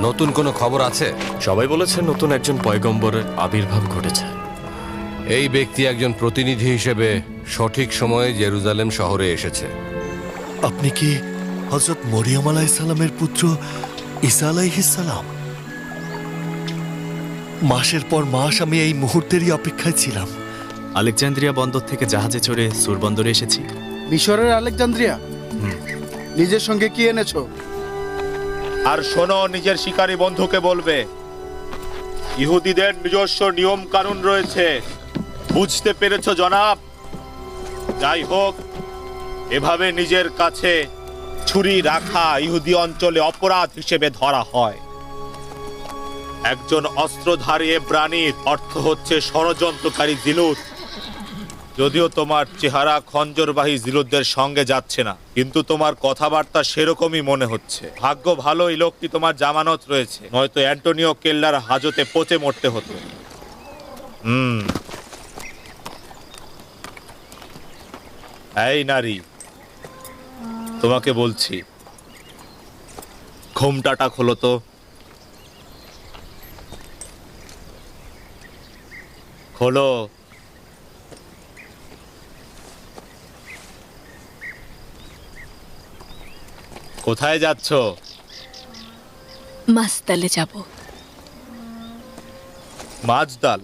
নতুন কোনো খবর আছে? সবাই বলেছে নতুন একজন পয়গম্বরের আবির্ভাব ঘটেছে। এই ব্যক্তি একজন প্রতিনিধি হিসেবে সঠিক সময়ে জেরুজালেম শহরে এসেছে। আপনি কি হযরত মরিয়ম আলাইহিসসালামের পুত্র ঈসা আলাইহিসসালাম? মাসের পর মাস আমি এই মুহূর্তেরই অপেক্ষায় ছিলাম। আলেকজান্দ্রিয়া বন্দর থেকে জাহাজে চড়ে সুর বন্দরে এসেছি। মিশরের আলেকজান্দ্রিয়া? নিজের সঙ্গে কি এনেছো? আর শোনো, নিজের শিকারী বন্ধুকে বলবে ইহুদিদের নিজস্ব নিয়ম কানুন রয়েছে। বুঝতে পেরেছো জনাব? যাই হোক, এভাবে নিজের কাছে ছুরি রাখা ইহুদি অঞ্চলে অপরাধ হিসেবে ধরা হয়। একজন অস্ত্রধারী এব্রানির অর্থ হচ্ছে ষড়যন্ত্রকারী জিলুত। যদিও তোমার চেহারা খঞ্জরবাহী জিলুতদের সঙ্গে যাচ্ছে না, কিন্তু তোমার কথাবার্তা সেরকমই মনে হচ্ছে। ভাগ্য ভালো এই লোকটি তোমার জামানত রয়েছে, নয়তো অ্যান্টোনিও কেল্লার হাজতে পচে মরতে হতো। এই নারী, তোমাকে বলছি, ঘোমটাটা খোলো তো। খোলো। কোথায় যাচ্ছ? মাসদালে যাব। মাজদাল?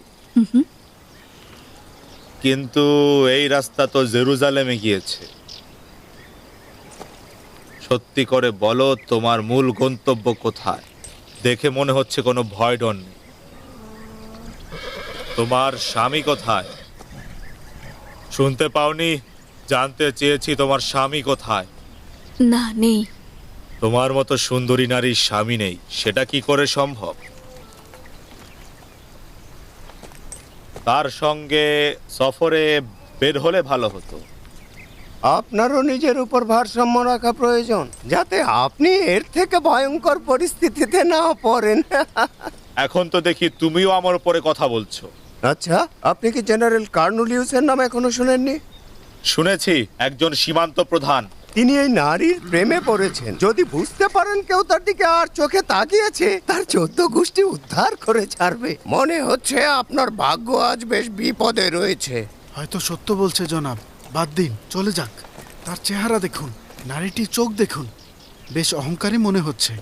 কিন্তু এই রাস্তা তো জেরুজালেমে গিয়েছে। সত্যি করে বলো, তোমার মূল গন্তব্য কোথায়? দেখে মনে হচ্ছে কোনো ভয় ডর নেই। তোমার স্বামী কোথায়? শুনতে পাওনি? জানতে চেয়েছি তোমার স্বামী কোথায়। না, নেই। তোমার মতো সুন্দরী নারীর স্বামী নেই, সেটা কি করে সম্ভব? তার সঙ্গে সফরে বের হলে ভালো হতো। আপনারও নিজের উপর ভারসাম্য রাখা প্রয়োজন, যাতে আপনি এর থেকে ভয়ঙ্কর পরিস্থিতিতে না পড়েন। এখন তো দেখি তুমিও আমার উপরে কথা বলছো। আচ্ছা, আপনি কি জেনারেল কার্নুলিউসের নাম এখনো শুনেননি? শুনেছি, একজন সীমান্ত প্রধান। তিনি এই নারীর প্রেমে পড়েছেন। যদি বুঝতে পারেন কেউ তার দিকে আর চোখে তাকিয়েছে, তার 14 গোষ্ঠী উদ্ধার করে ছাড়বে। মনে হচ্ছে আপনার ভাগ্য আজ বেশ বিপদে রয়েছে। হয়তো সত্য বলছে জনাব। বাদ দিন, চলে যাক। তার চেহারা দেখুন, নারীটির চোখ দেখুন, বেশ অহংকারী মনে হচ্ছে।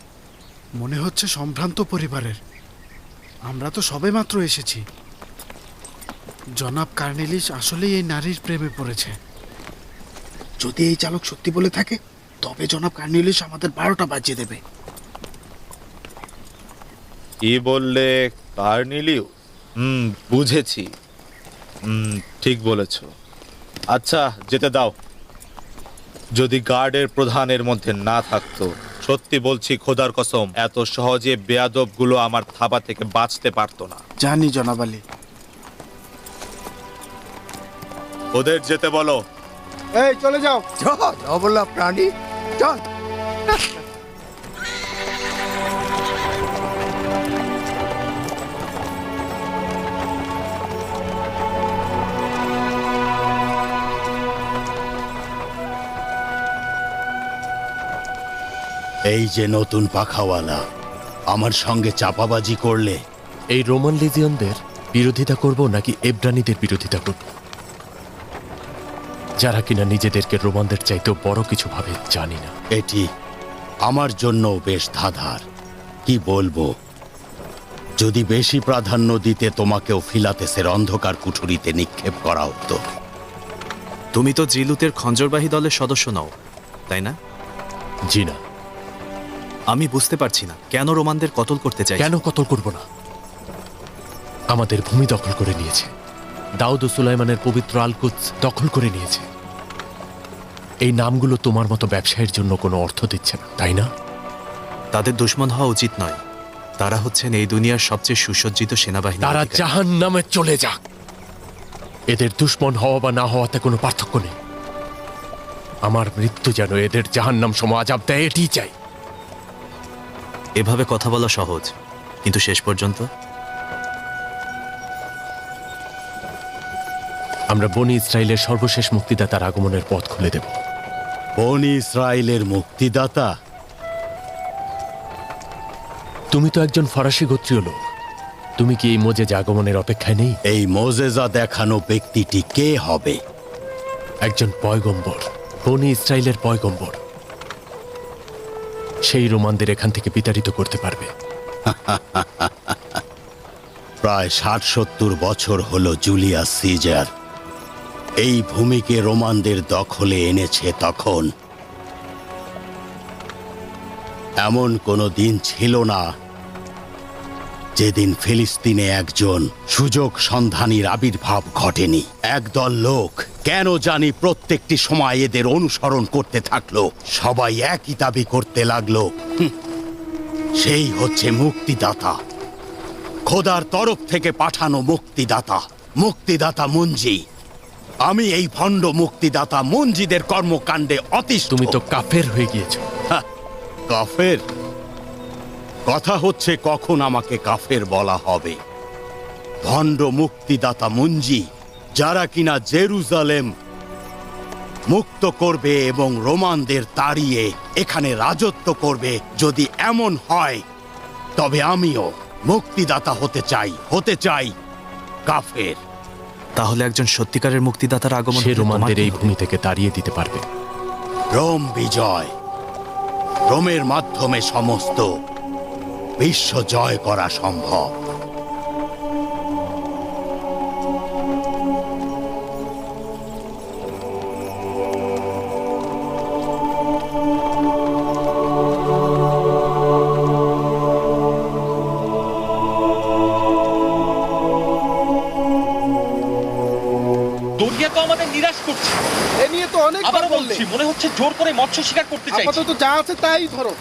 মনে হচ্ছে সম্ভ্রান্ত পরিবারের। আমরা তো সবেমাত্র এসেছি। জনাব কার্নেলিস আসলেই এই নারীর প্রেমে পড়েছে। যদি এই চালক সত্যি বলে থাকে, তবে জনাব কার্নেলিস আমাদের 12টা বাজিয়ে দেবে। কি বললে? কার্নেলিউ? বুঝেছি। ঠিক বলেছ। আচ্ছা, যেতে দাও। যদি গার্ডের প্রধানের মধ্যে না থাকতো, সত্যি বলছি খোদার কসম, এত সহজে বেয়াদবগুলো আমার থাবা থেকে বাঁচতে পারতো না। জানি জনাব আলী। ওদের যেতে বলো। এই চলে যাও। অবলা প্রাণী, চল। এই যে নতুন পাখাওয়ালা, আমার সঙ্গে চাপাবাজি করলে। এই রোমান লিজিয়নদের বিরোধিতা করব নাকি এব্রানিদের বিরোধিতা করব, যারা কিনা নিজেদেরকে রোমানদের চাইতেও বড় কিছু ভাবে? জানি না। এটি আমার জন্য বেশ ধাঁধার। কি বলবো, যদি বেশি প্রাধান্য দিতে তোমাকেও ফিলাতেসের অন্ধকার কুঠুরিতে নিক্ষেপ করা হতো। তুমি তো জিলুতের খঞ্জরবাহী দলের সদস্য নও, তাই না? জি না। আমি বুঝতে পারছি না কেন রোমানদের কতল করতে চাই। কেন কতল করব না? আমাদের ভূমি দখল করে নিয়েছে, দাউদ ও সুলাইমানের পবিত্র আল-কুদস দখল করে নিয়েছে। এই নামগুলো তোমার মতো ব্যবসায়ের জন্য কোনো অর্থ দিচ্ছে না, তাই না? তাদের দুশমন হওয়া উচিত নয়। তারা হচ্ছেন এই দুনিয়ার সবচেয়ে সুসজ্জিত সেনাবাহিনী। তারা জাহান্নামে চলে যাক। এদের দুশমন হওয়া বা না হওয়াতে কোনো পার্থক্য নেই। আমার মৃত্যু যেন এদের জাহান্নাম সম আযাব দেয়, এটিই চাই। এভাবে কথা বলা সহজ, কিন্তু শেষ পর্যন্ত আমরা বনি ইসরায়েলের সর্বশেষ মুক্তিদাতার আগমনের পথ খুলে দেব। বনি ইসরায়েলের মুক্তিদাতা? তুমি তো একজন ফরাসি গোত্রীয় লোক, তুমি কি এই মোজেজ আগমনের অপেক্ষায় নেই? এই মোজেজা দেখানো ব্যক্তিটি কে হবে? একজন পয়গম্বর, বনি ইসরায়েলের পয়গম্বর। সেই রোমানদের এখান থেকে বিতাড়িত করতে পারবে। প্রায় ৬০-৭০ বছর হলো জুলিয়াস সিজার এই ভূমিকে রোমানদের দখলে এনেছে। তখন এমন কোনো দিন ছিল না যেদিন ফিলিস্তিনে একজন সুযোগ সন্ধানীর আবির্ভাব ঘটেনি। একদল লোক কেন জানি প্রত্যেকটি সময় এদের অনুসরণ করতে থাকলো, সবাই একই দাবি করতে লাগলো, সেই হচ্ছে মুক্তিদাতা, খোদার তরফ থেকে পাঠানো মুক্তিদাতা, মুক্তিদাতা মুঞ্জি। আমি এই ভণ্ড মুক্তিদাতা মুঞ্জিদের কর্মকাণ্ডে অতিষ্ঠ। তুমি তো কাফের হয়ে গিয়েছো। কাফের? কথা হচ্ছে কখন আমাকে কাফের বলা হবে? ভণ্ড মুক্তিদাতা মুঞ্জি, যারা কিনা জেরুজালেম মুক্ত করবে এবং রোমানদের তাড়িয়ে এখানে রাজত্ব করবে, যদি এমন হয় তবে আমিও মুক্তিদাতা হতে চাই কাফের। তাহলে একজন সত্যিকারের মুক্তিদাতার আগমন সে হলে রোমানদের তোমার এই কি ভূমি থেকে তাড়িয়ে দিতে পারবে। রোম বিজয়, রোমের মাধ্যমে সমস্ত বিশ্ব জয় করা সম্ভব। দরিয়া তো আমাদের নিরাশ করছে। এ নিয়ে তো অনেক আবার বলছি, মনে হচ্ছে জোর করে মৎস্য শিকার করতে চাইছে। আপাতত যা আছে তাই ধরো।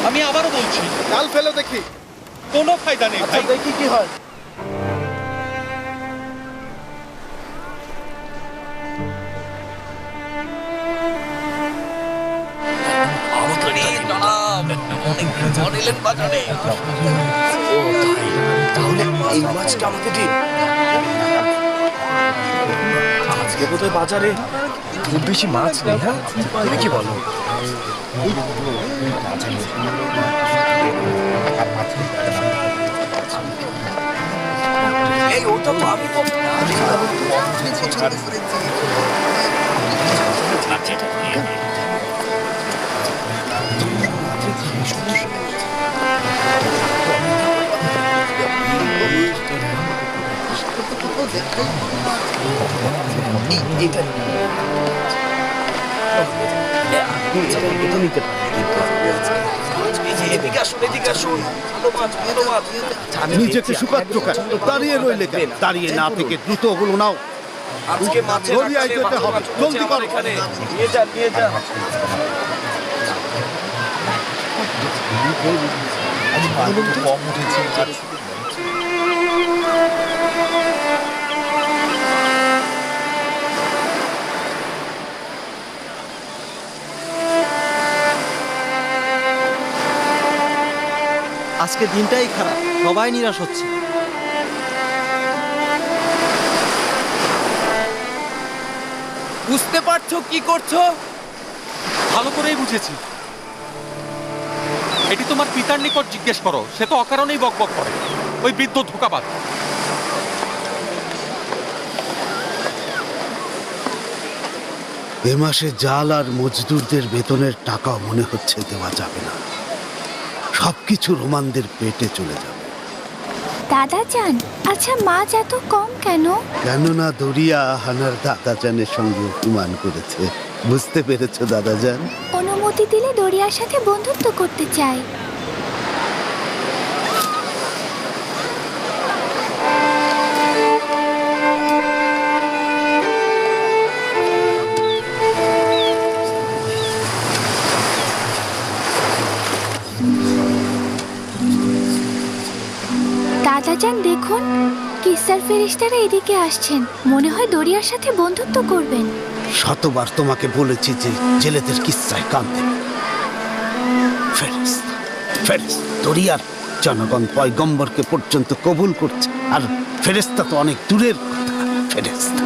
আমি আবারও বলছি, জাল ফেলে দেখি। কোনো ফায়দা নেই ভাই। দেখি কি হয়। তাহলে এই মাছটা আমাকে দিন। আজকে বোধহয় বাজারে খুব বেশি মাছ নেই। হ্যাঁ, তুমি কি বলো? এই ওটা তো আমি নিজেকে সুপাত্র দাঁড়িয়ে রইলে কেন? দাঁড়িয়ে না থেকে দ্রুত ওগুলো নাও। আজকে মাছের দরিয়ায় যেতে হবে, জলদি করো। নিয়ে যা নিয়ে যা। কম উঠেছে। আজকে দিনটাই খারাপ, সবাই নিরাশ হচ্ছে। বুঝতে পারছো কি করছো? ভালো করেই বুঝেছি। এটি তোমার পিতার নিকট জিজ্ঞেস করো, সে তো অকারণেই বকবক করে। ওই বৃদ্ধ ধোঁকাবাজ। এ মাসে জাল আর মজদুরদের বেতনের টাকাও মনে হচ্ছে দেওয়া যাবে না। সবকিছু রোমানদের পেটে চলে যাবে। দাদা যান, আচ্ছা মাছ এত কম কেন? কেননা দরিয়া হানার দাদাজানের সঙ্গে অভিমান করেছে। বুঝতে পেরেছো দাদাজান? অনুমতি দিলে দরিয়ার সাথে বন্ধুত্ব করতে চাই। দাদাজান দেখুন, কিসার ফেরেশতারা এদিকে আসছেন। মনে হয় দরিয়ার সাথে বন্ধুত্ব করবেন। শতবার তোমাকে বলেছি যে জেলেদের কিচ্ছায় কান দেবে। ফেরেশতা, ফেরেশতা, দরিয়ার জনগণ পয়গম্বরকে পর্যন্ত কবুল করছে, আর ফেরেশতা তো অনেক দূরের কথা। ফেরেশতা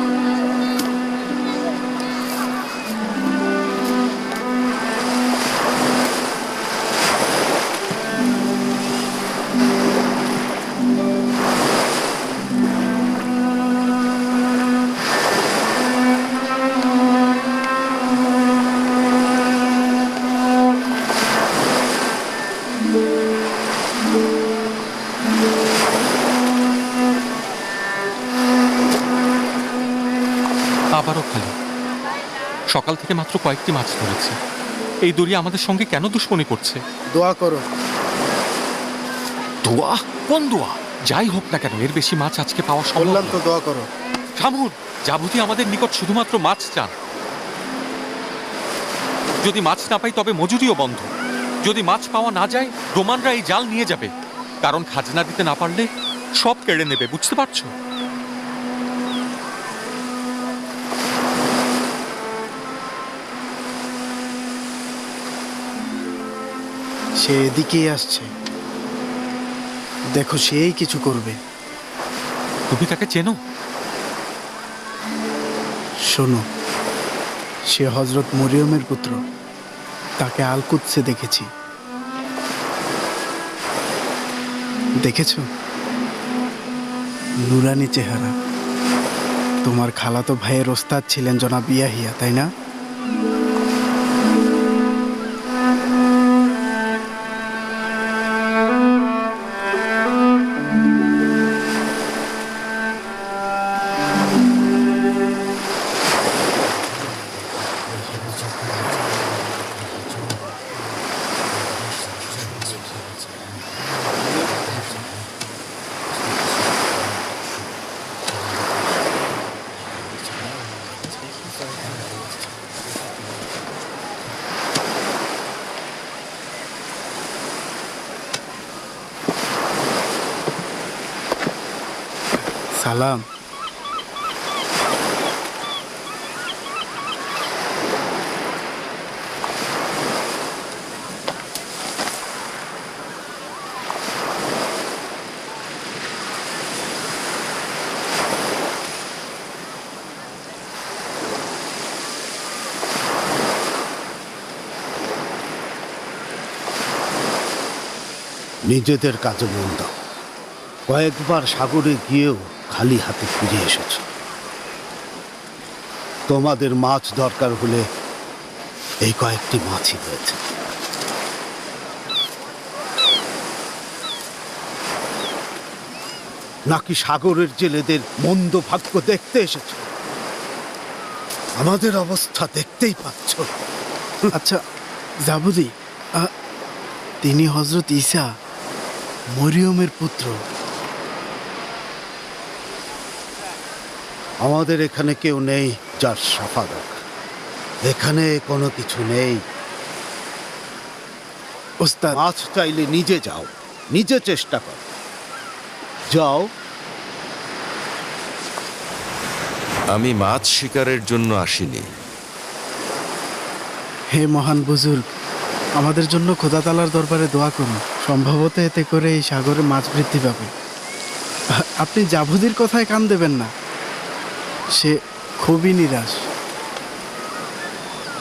আবারও খালি। সকাল থেকে মাত্র কয়েকটি মাছ ধরেছে। এই দরিয়া আমাদের সঙ্গে কেন দুশ্মনী করছে? দোয়া করো। দোয়া? কোন দোয়া? যাই হোক না কেন, এর বেশি মাছ আজকে পাওয়া সম্ভব বললাম না। তো দোয়া করো। থামুন, জাবুতি আমাদের নিকট শুধুমাত্র মাছ চান। যদি মাছ না পাই তবে মজুরিও বন্ধ। যদি মাছ পাওয়া না যায়, রোমানরা এই জাল নিয়ে যাবে, কারণ খাজনা দিতে না পারলে সব কেড়ে নেবে, বুঝতে পারছো? সে এদিকেই আসছে, দেখো সেই কিছু করবে। তুমি তাকে চেনো? শোনো, সে হযরত মরিয়মের পুত্র। তাকে আল-কুদসে দেখেছি। দেখেছো? নুরানি চেহারা। তোমার খালাতো ভাইয়ের ওস্তাদ ছিলেন জনাব ইয়াহিয়া, তাই না? সালাম। নিজেদের কাজে মন দাও। কয়েকবার সাগরে গিয়েও খালি হাতে ফিরে এসেছ। তোমাদের মাছ দরকার হলে এই কয়েকটি মাছই হয়েছে। নাকি সাগরের জেলেদের মন্দ ভাগ্য দেখতে এসেছ? আমাদের অবস্থা দেখতেই পাচ্ছ। আচ্ছা জাবুদি, তিনি হযরত ঈসা মরিয়মের পুত্র। আমাদের এখানে কেউ নেই যার শাফাআত। এখানে কোনো কিছু নেই। ওস্তাদ, মাছ চাইলে নিজে যাও, নিজে চেষ্টা কর। যাও। আমি মাছ শিকারের জন্য আসিনি। হে মহান বুজুর্গ, আমাদের জন্য খোদা তাআলার দরবারে দোয়া করুন। সম্ভবত এতে করে এই সাগরে মাছ বৃদ্ধি পাবে। আপনি জাবুদির কথায় কান দেবেন না, সে খুবই নিরাশ।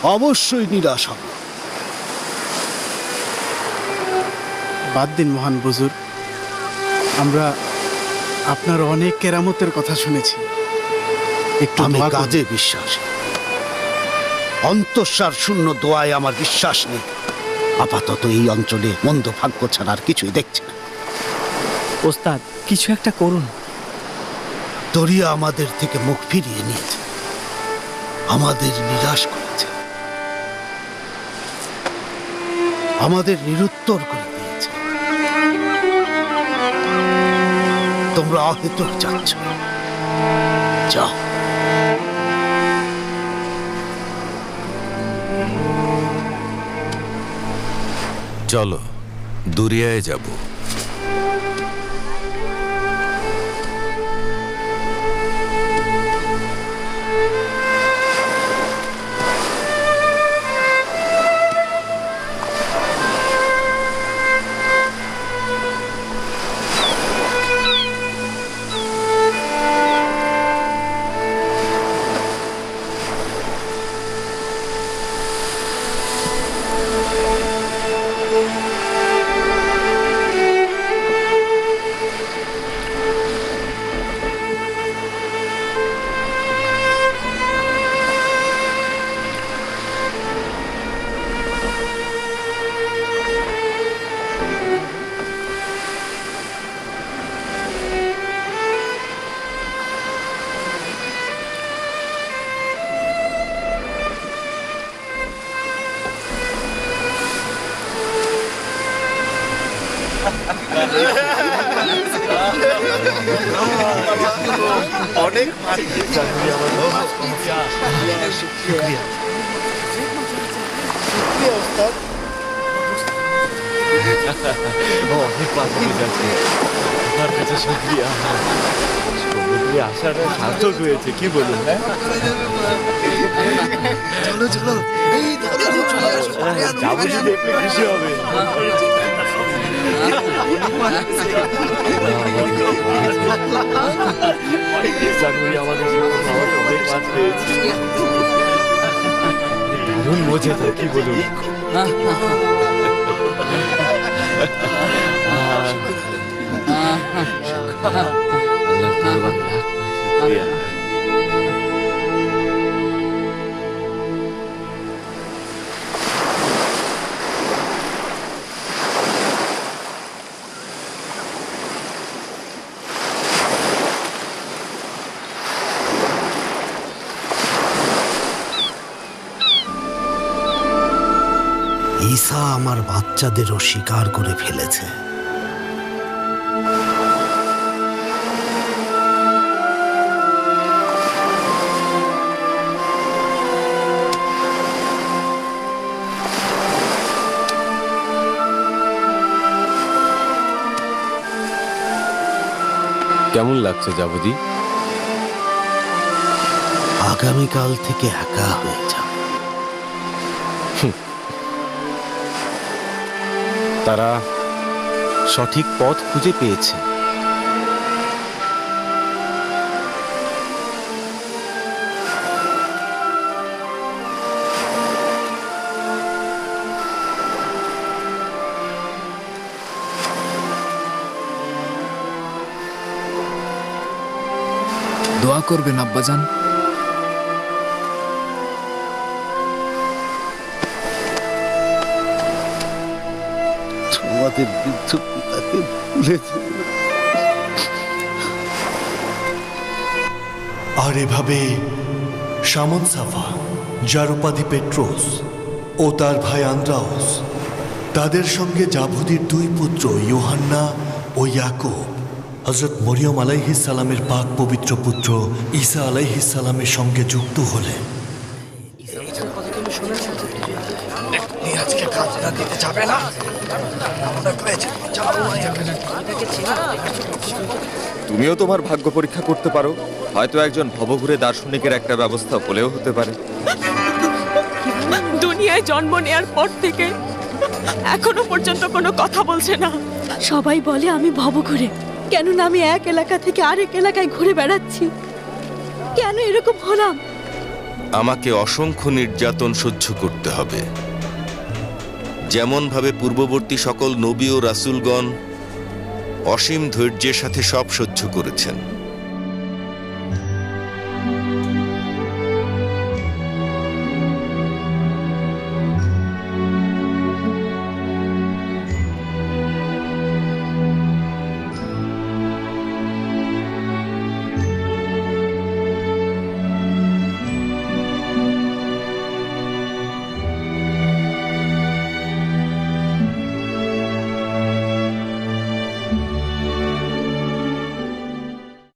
অবশ্যই নিরাশ হবে। বাদ দিন মহান বুজুর্গ, আমরা আপনার অনেক কেরামতের কথা শুনেছি। একটু আমি দোয়া করুন। কাজে বিশ্বাসী। অন্তঃসার শূন্য দোয়ায় আমার বিশ্বাস নেই। আপাতত এই অঞ্চলে মন্দ ভাগ্য ছাড়া আর কিছুই দেখছি না। ওস্তাদ, কিছু একটা করুন। দরিয়া আমাদের থেকে মুখ ফিরিয়ে নিয়েছে, আমাদের নিরাশ করেছে, আমাদের নিরুত্তর করে দিয়েছে। তোমরা অহেতুক যাচ্ছ, যাও। চলো, দুরিয়ায় যাব। অনেক অনেক পাখি যাচ্ছে আপনার কাছে শুক্রিয়া সমুদ্রে আসাটা সার্থক হয়েছে কি বলুন চলো চলো যাবো যদি একটু খুশি হবে দারুণ মজাদার কি বলুন ঈসা আমার বাচ্চাদেরও শিকার করে ফেলেছে। কেমন লাগছে জাভুদি? আগামীকাল থেকে একা হয়ে যাবে। তারা সঠিক পথ খুঁজে পেয়েছে। দোয়া করবেন আব্বাজান। তোমাদের বৃদ্ধ পিতাকে ভুলে যেও না। আর এভাবে শামন সাফা, যার উপাধি পেট্রোস, ও তার ভাই আন্দ্রাউস, তাদের সঙ্গে জাভুদির দুই পুত্র ইউহান্না ও ইয়াকুব হযরত মরিয়ম আলাইহিস সালামের পাক পবিত্র পুত্র ঈসা আলাইহিস সালামের সঙ্গে যুক্ত হলেন। আজকে খাজনা দিতে যাবে না? তুমিও তোমার ভাগ্য পরীক্ষা করতে পারো, হয়তো একজন ভবঘুরে দার্শনিকের একটা ব্যবস্থা হলেও হতে পারে। দুনিয়ায় জন্ম নেয়ার পর থেকে এখনো পর্যন্ত কোনো কথা বলছে না। সবাই বলে আমি ভবঘুরে, কেননা আমি এক এলাকা থেকে আরেক এলাকায় ঘুরে বেড়াচ্ছি। কেন এরকম হলাম? আমাকে অসংখ্য নির্যাতন সহ্য করতে হবে, যেমন ভাবে পূর্ববর্তী সকল নবী ও রাসূলগণ অসীম ধৈর্যের সাথে সব সহ্য করেছেন।